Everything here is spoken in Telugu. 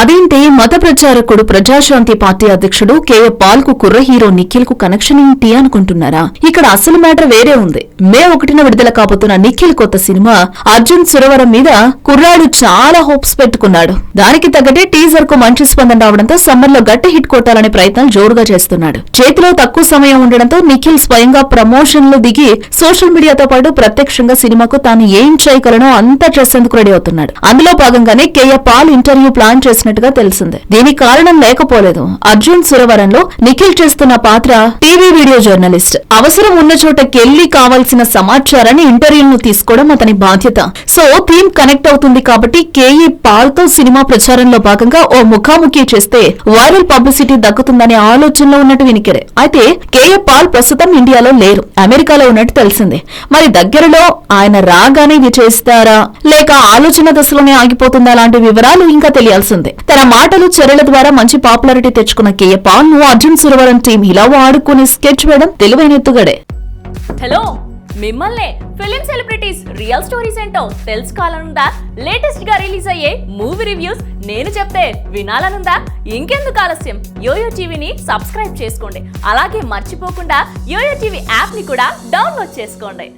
అదేంటి మత ప్రచారకుడు ప్రజాశాంతి పార్టీ అధ్యక్షుడు కేఏ పాల్ కు కుర్ర హీరో నిఖిల్ కు కనెక్షన్ ఏంటి అనుకుంటున్నారా? ఇక్కడ అసలు మ్యాటర్ వేరే ఉంది. మే 1న విడుదల కాబోతున్న నిఖిల్ కొత్త సినిమా అర్జున్ సురవరం మీద కుర్రాడు చాలా హోప్స్ పెట్టుకున్నాడు. దానికి తగ్గట్టే టీజర్ కు మంచి స్పందన రావడంతో సమ్మర్ లో గట్టి హిట్ కొట్టాలనే ప్రయత్నాలు జోరుగా చేస్తున్నాడు. చేతిలో తక్కువ సమయం ఉండడంతో నిఖిల్ స్వయంగా ప్రమోషన్లు దిగి సోషల్ మీడియాతో పాటు ప్రత్యక్షంగా సినిమాకు తాను ఏం చేయగలనో అంతా చేసేందుకు రెడీ అవుతున్నాడు. అందులో భాగంగానే కేఏ పాల్ ఇంటర్వ్యూ ప్లాన్ చేసినట్టుగా తెలిసింది. దీనికి కారణం లేకపోలేదు. అర్జున్ సురవరంలో నిఖిల్ చేస్తున్న పాత్ర టీవీ వీడియో జర్నలిస్ట్. అవసరం ఉన్న చోటకెళ్లి కావాల్సిన సమాచారాన్ని ఇంటర్వ్యూను తీసుకోవడం అతని బాధ్యత. సో థీమ్ కనెక్ట్ అవుతుంది కాబట్టి కేఏ పాల్ తో సినిమా ప్రచారంలో భాగంగా ఓ ముఖాముఖి చేస్తే వైరల్ పబ్లిసిటీ దక్కుతుందనే ఆలోచనలో ఉన్నట్టు వినికిడే. అయితే కేఏ పాల్ ప్రస్తుతం ఇండియాలో లేరు, అమెరికాలో ఉన్నట్టు తెలిసిందే. మరి దగ్గరలో ఆయన రాగానే ఇది చేస్తారా లేక ఆలోచన దశలోనే ఆగిపోతుందా లాంటి వివరాలు ఇంకా తెలియాల్సిందే. తన మాటలు చర్యల ద్వారా మంచి పాపులారిటీ తెచ్చుకున్న కేఏ పాల్ ను అర్జున్ సురవరం టీం ఇలా వాడుకుని స్కెచ్ వేయడం తెలివైన ఎత్తుగడే. హలో, మిమ్మల్ని ఫిలిం సెలబ్రిటీస్ రియల్ స్టోరీస్ ఏంటో తెలుసుకోవాలనుందా? లేటెస్ట్ గా రిలీజ్ అయ్యే మూవీ రివ్యూస్ నేను చెప్తే వినాలనుందా? ఇంకెందుకు ఆలస్యం, యోయో టీవీని సబ్స్క్రైబ్ చేసుకోండి. అలాగే మర్చిపోకుండా యోయో టీవీ యాప్ ని కూడా డౌన్లోడ్ చేసుకోండి.